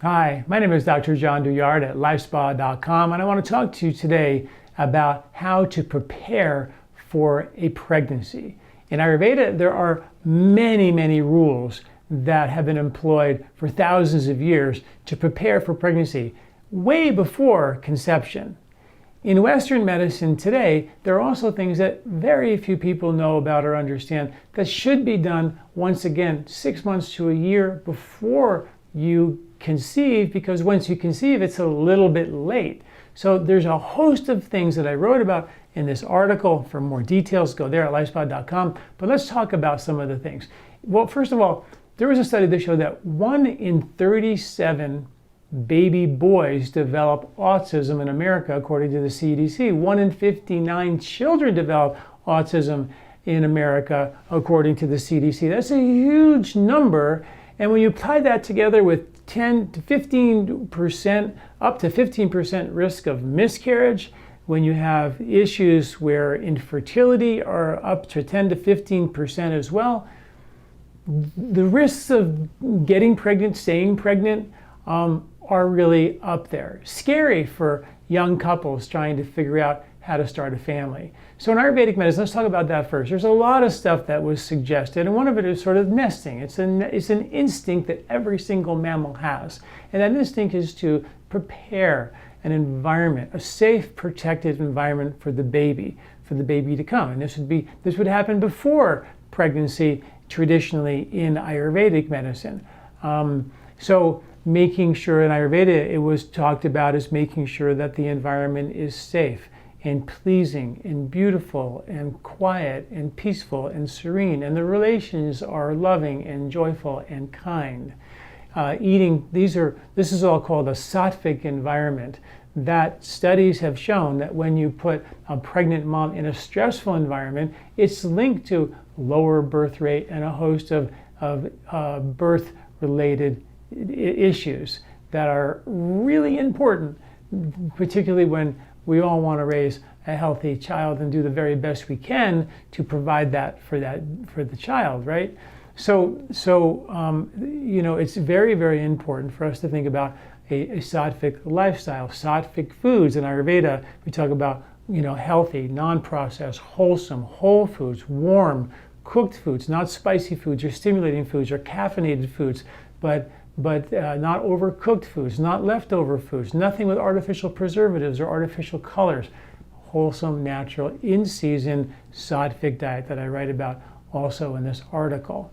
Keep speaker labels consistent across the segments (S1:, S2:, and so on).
S1: Hi, my name is Dr. John Douillard at LifeSpa.com, and I want to talk to you today about how to prepare for a pregnancy. In Ayurveda, there are many rules that have been employed for thousands of years to prepare for pregnancy, way before conception. In Western medicine today, there are also things that very few people know about or understand that should be done, once again, 6 months to a year before you conceive, because once you conceive, it's a little bit late. So there's a host of things that I wrote about in this article. For more details, go there at lifespot.com. But let's talk about some of the things. Well, first of all, there was a study that showed that 1 in 37 baby boys develop autism in America, according to the CDC. 1 in 59 children develop autism in America, according to the CDC. That's a huge number. And when you apply that together with 10 to 15%, up to 15% risk of miscarriage, when you have issues where infertility are up to 10 to 15% as well, the risks of getting pregnant, staying pregnant, are really up there. Scary for young couples trying to figure out how to start a family. So in Ayurvedic medicine, let's talk about that first. There's a lot of stuff that was suggested, and one of it is sort of nesting. It's an instinct that every single mammal has. And that instinct is to prepare an environment, a safe, protected environment for the baby to come. And this would happen before pregnancy, traditionally in Ayurvedic medicine. So making sure in Ayurveda, it was talked about as making sure that the environment is safe and pleasing and beautiful and quiet and peaceful and serene, and the relations are loving and joyful and kind. This is all called a sattvic environment. That studies have shown that when you put a pregnant mom in a stressful environment, it's linked to lower birth rate and a host of birth-related issues that are really important, particularly when we all want to raise a healthy child and do the very best we can to provide that for the child, right? So it's very important for us to think about a sattvic lifestyle, sattvic foods. In Ayurveda, we talk about healthy, non-processed, wholesome, whole foods, warm, cooked foods, not spicy foods or stimulating foods or caffeinated foods, but not overcooked foods, not leftover foods, nothing with artificial preservatives or artificial colors. Wholesome, natural, in-season sattvic diet that I write about also in this article.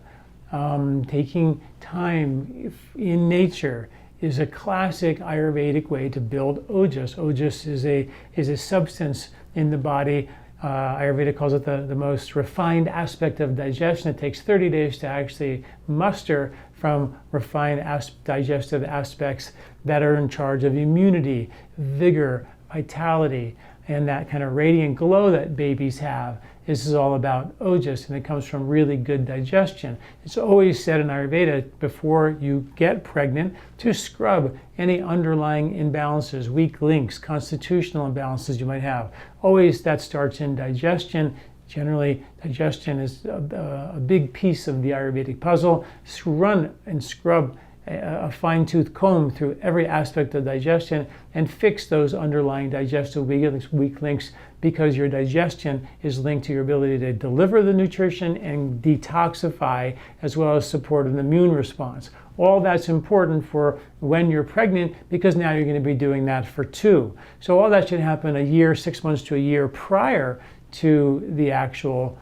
S1: Taking time in nature is a classic Ayurvedic way to build ojas. Ojas is a substance in the body. Ayurveda calls it the most refined aspect of digestion. It takes 30 days to actually muster from refined digestive aspects that are in charge of immunity, vigor, vitality, and that kind of radiant glow that babies have. This is all about ojas, and it comes from really good digestion. It's always said in Ayurveda, before you get pregnant, to scrub any underlying imbalances, weak links, constitutional imbalances you might have. Always that starts in digestion. Generally, digestion is a big piece of the Ayurvedic puzzle. Run and scrub a fine-tooth comb through every aspect of digestion and fix those underlying digestive weak links, because your digestion is linked to your ability to deliver the nutrition and detoxify, as well as support an immune response. All that's important for when you're pregnant, because now you're going to be doing that for 2. So all that should happen a year, 6 months to a year prior to the actual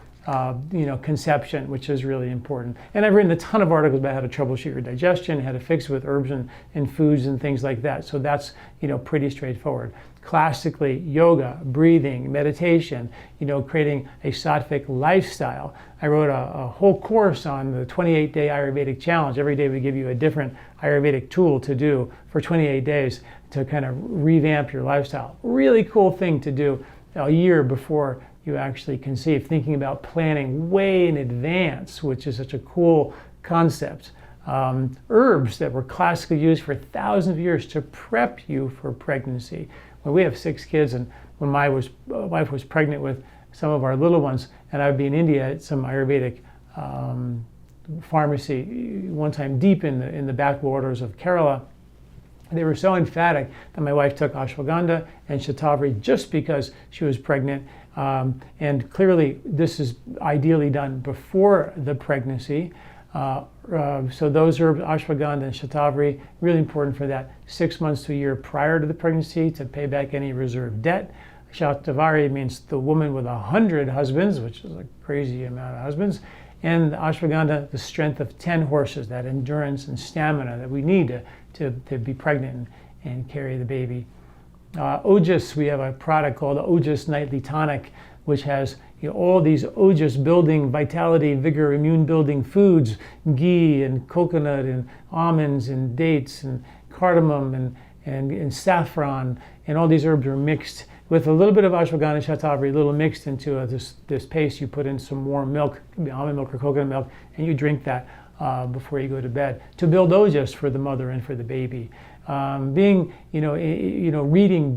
S1: conception, which is really important. And I've written a ton of articles about how to troubleshoot your digestion, how to fix it with herbs and foods and things like that. So that's pretty straightforward. Classically, yoga, breathing, meditation, creating a sattvic lifestyle. I wrote a whole course on the 28-day Ayurvedic challenge. Every day we give you a different Ayurvedic tool to do for 28 days to kind of revamp your lifestyle. Really cool thing to do a year before you actually conceive, thinking about planning way in advance, which is such a cool concept. Herbs that were classically used for thousands of years to prep you for pregnancy. When we have 6 kids, and when my wife was pregnant with some of our little ones, and I would be in India at some Ayurvedic pharmacy one time deep in the backwaters of Kerala, They were so emphatic that my wife took ashwagandha and shatavari just because she was pregnant. And clearly, this is ideally done before the pregnancy. So those herbs, ashwagandha and shatavari, really important for that 6 months to a year prior to the pregnancy to pay back any reserve debt. Shatavari means the woman with 100 husbands, which is a crazy amount of husbands. And ashwagandha, the strength of 10 horses, that endurance and stamina that we need to be pregnant and carry the baby. Ojas, we have a product called the Ojas Nightly Tonic, which has all these Ojas building vitality, vigor, immune building foods, ghee and coconut and almonds and dates and cardamom and saffron, and all these herbs are mixed with a little bit of ashwagandha and shatavari, a little mixed into this paste. You put in some warm milk, it could be almond milk or coconut milk, and you drink that before you go to bed to build ojas for the mother and for the baby. Reading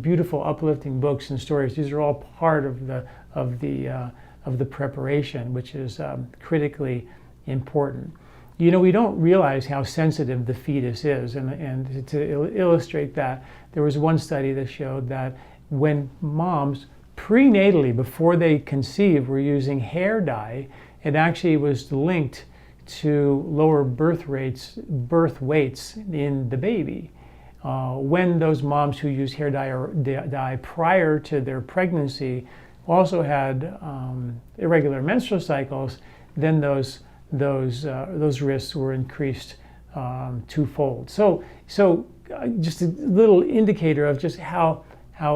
S1: beautiful, uplifting books and stories. These are all part of the preparation, which is critically important. We don't realize how sensitive the fetus is, and to illustrate that, there was one study that showed that when moms prenatally, before they conceive, were using hair dye, it actually was linked to lower birth weights in the baby. When those moms who use hair dye prior to their pregnancy also had irregular menstrual cycles, then those risks were increased twofold. So just a little indicator of just how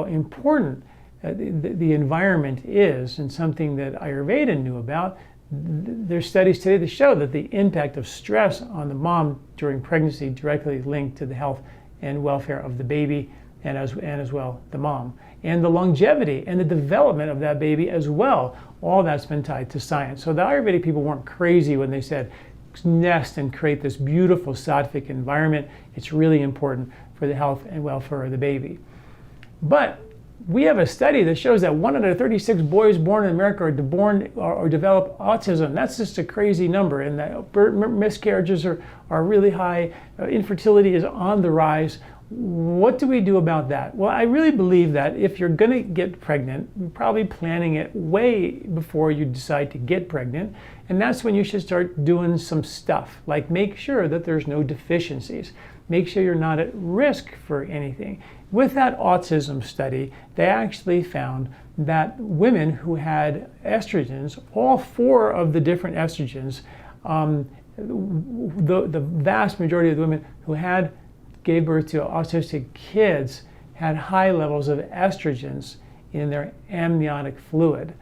S1: important the environment is, and something that Ayurveda knew about. There's studies today that show that the impact of stress on the mom during pregnancy directly linked to the health and welfare of the baby, and as well the mom, and the longevity and the development of that baby as well. All that's been tied to science. So the Ayurvedic people weren't crazy when they said nest and create this beautiful sattvic environment. It's really important for the health and welfare of the baby. But we have a study that shows that 1 out of 36 boys born in America are develop autism. That's just a crazy number, and the miscarriages are really high. Infertility is on the rise. What do we do about that? Well, I really believe that if you're going to get pregnant, you're probably planning it way before you decide to get pregnant, and that's when you should start doing some stuff, like make sure that there's no deficiencies. Make sure you're not at risk for anything. With that autism study, they actually found that women who had estrogens, all 4 of the different estrogens, the vast majority of the women who gave birth to autistic kids had high levels of estrogens in their amniotic fluid.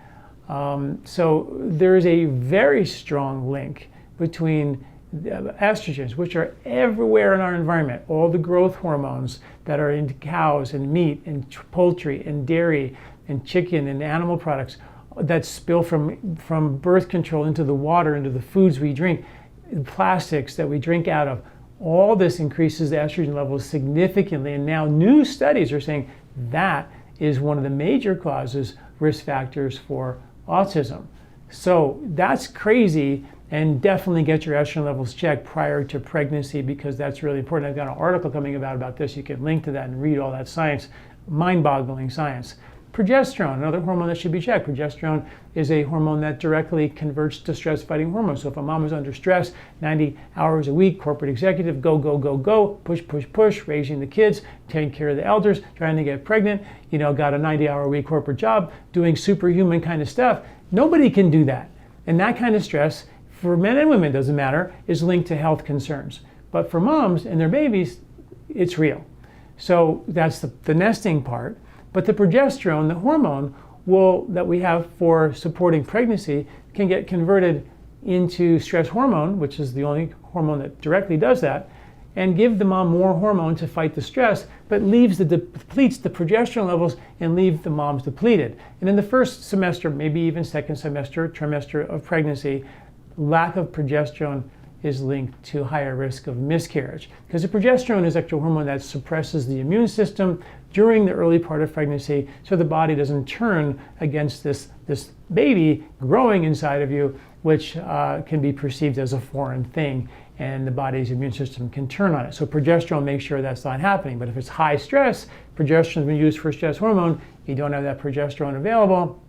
S1: So there is a very strong link between estrogens, which are everywhere in our environment, all the growth hormones that are in cows and meat and poultry and dairy and chicken and animal products that spill from birth control into the water, into the foods we drink, plastics that we drink out of. All this increases the estrogen levels significantly, and now new studies are saying that is one of the major risk factors for autism. So that's crazy, and definitely get your estrogen levels checked prior to pregnancy, because that's really important. I've got an article coming about this. You can link to that and read all that science, mind-boggling science. Progesterone, another hormone that should be checked. Progesterone is a hormone that directly converts to stress-fighting hormones. So if a mom is under stress, 90 hours a week, corporate executive, go, go, go, go, push, push, push, raising the kids, taking care of the elders, trying to get pregnant, got a 90-hour-a-week corporate job, doing superhuman kind of stuff. Nobody can do that. And that kind of stress, for men and women, doesn't matter, is linked to health concerns. But for moms and their babies, it's real. So that's the nesting part. But the progesterone, the hormone that we have for supporting pregnancy, can get converted into stress hormone, which is the only hormone that directly does that, and give the mom more hormone to fight the stress, but depletes the progesterone levels and leave the moms depleted. And in the first semester, maybe even second trimester of pregnancy, lack of progesterone is linked to higher risk of miscarriage, because the progesterone is actually a hormone that suppresses the immune system during the early part of pregnancy, so the body doesn't turn against this baby growing inside of you, which can be perceived as a foreign thing. and the body's immune system can turn on it. So progesterone makes sure that's not happening. But if it's high stress, progesterone's been used for stress hormone, you don't have that progesterone available,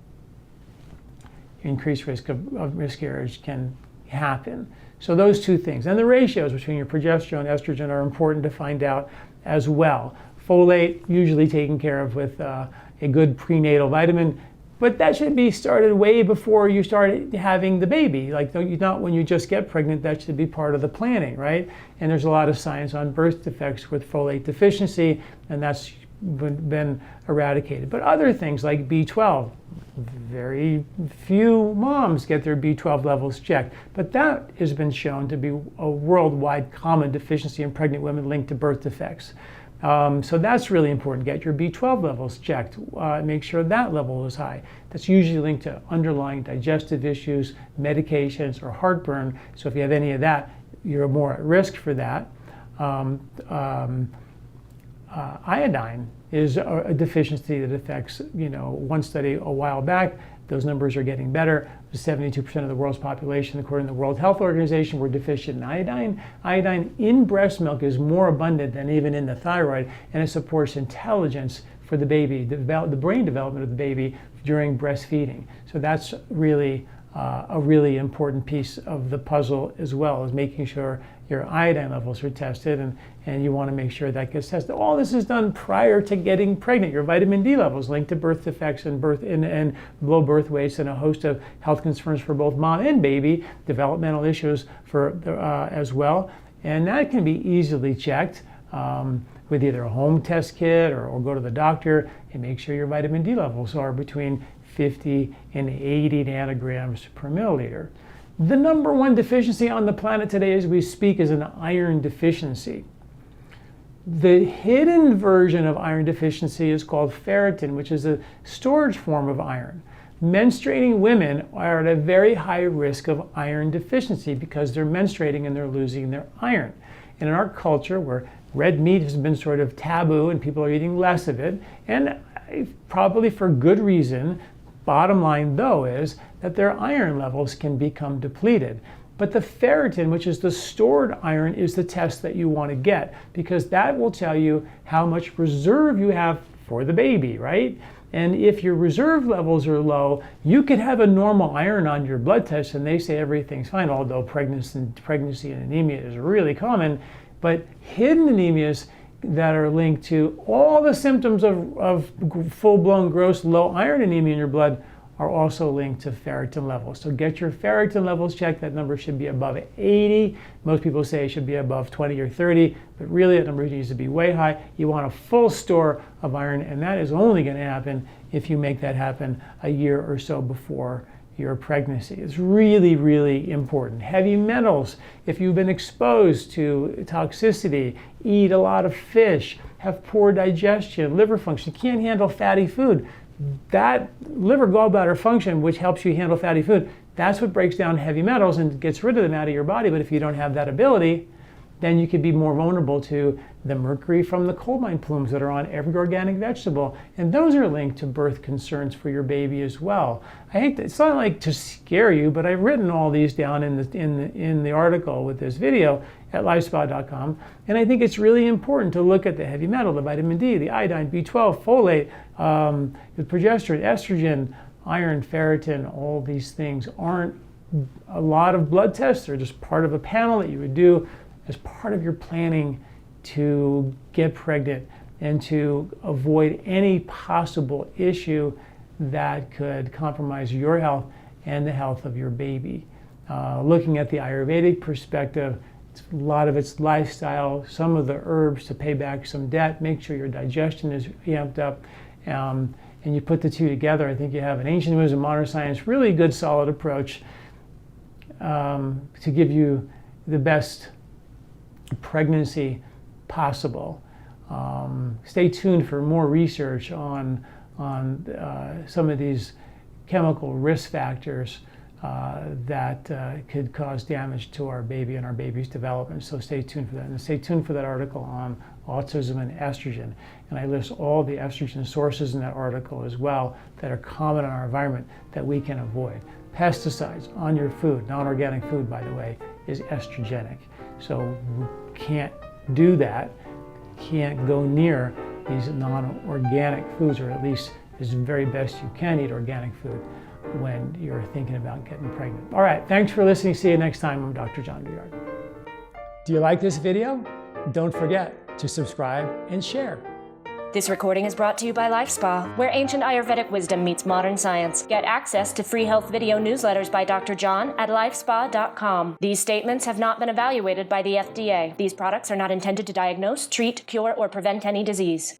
S1: increased risk of miscarriage can happen. So those two things. And the ratios between your progesterone and estrogen are important to find out as well. Folate, usually taken care of with a good prenatal vitamin, but that should be started way before you start having the baby. Like, not when you just get pregnant, that should be part of the planning, right? And there's a lot of science on birth defects with folate deficiency, and that's been eradicated. But other things like B12, very few moms get their B12 levels checked, but that has been shown to be a worldwide common deficiency in pregnant women linked to birth defects. So that's really important. Get your B12 levels checked. Make sure that level is high. That's usually linked to underlying digestive issues, medications, or heartburn. So if you have any of that, you're more at risk for that. Iodine is a deficiency that affects, one study a while back, those numbers are getting better. 72% of the world's population, according to the World Health Organization, were deficient in iodine. Iodine in breast milk is more abundant than even in the thyroid, and it supports intelligence for the baby, the brain development of the baby during breastfeeding. So that's really a really important piece of the puzzle, as well as making sure your iodine levels are tested, and you want to make sure that gets tested. All this is done prior to getting pregnant. Your vitamin D levels linked to birth defects and low birth weights, and a host of health concerns for both mom and baby, developmental issues as well. And that can be easily checked with either a home test kit or go to the doctor and make sure your vitamin D levels are between 50 and 80 nanograms per milliliter. The number one deficiency on the planet today as we speak is an iron deficiency. The hidden version of iron deficiency is called ferritin, which is a storage form of iron. Menstruating women are at a very high risk of iron deficiency because they're menstruating and they're losing their iron. And in our culture, where red meat has been sort of taboo and people are eating less of it, and probably for good reason, bottom line though is that their iron levels can become depleted. But the ferritin, which is the stored iron, is the test that you want to get, because that will tell you how much reserve you have for the baby, right? And if your reserve levels are low, you could have a normal iron on your blood test and they say everything's fine, although pregnancy and anemia is really common. But hidden anemias that are linked to all the symptoms of full-blown gross low iron anemia in your blood are also linked to ferritin levels. So get your ferritin levels checked. That number should be above 80. Most people say it should be above 20 or 30, but really that number needs to be way high. You want a full store of iron, and that is only going to happen if you make that happen a year or so before your pregnancy. It's really, really important. Heavy metals, if you've been exposed to toxicity, eat a lot of fish, have poor digestion, liver function, can't handle fatty food, that liver gallbladder function, which helps you handle fatty food, that's what breaks down heavy metals and gets rid of them out of your body. But if you don't have that ability, then you could be more vulnerable to the mercury from the coal mine plumes that are on every organic vegetable. And those are linked to birth concerns for your baby as well. I hate that, it's not like to scare you, but I've written all these down in the article with this video at LifeSpa.com. And I think it's really important to look at the heavy metal, the vitamin D, the iodine, B12, folate, the progesterone, estrogen, iron, ferritin. All these things aren't a lot of blood tests. They're just part of a panel that you would do as part of your planning to get pregnant and to avoid any possible issue that could compromise your health and the health of your baby. Looking at the Ayurvedic perspective, a lot of it's lifestyle, some of the herbs to pay back some debt, make sure your digestion is amped up, and you put the two together. I think you have an ancient wisdom, modern science, really good solid approach to give you the best pregnancy possible. Stay tuned for more research on some of these chemical risk factors that could cause damage to our baby and our baby's development. So stay tuned for that. And stay tuned for that article on autism and estrogen. And I list all the estrogen sources in that article as well that are common in our environment that we can avoid. Pesticides on your food, non-organic food, by the way, is estrogenic. So we can't do that, can't go near these non-organic foods, or at least as very best you can eat organic food when you're thinking about getting pregnant. All right, thanks for listening. See you next time. I'm Dr. John Douillard. Do you like this video? Don't forget to subscribe and share.
S2: This recording is brought to you by LifeSpa, where ancient Ayurvedic wisdom meets modern science. Get access to free health video newsletters by Dr. John at lifespa.com. These statements have not been evaluated by the FDA. These products are not intended to diagnose, treat, cure, or prevent any disease.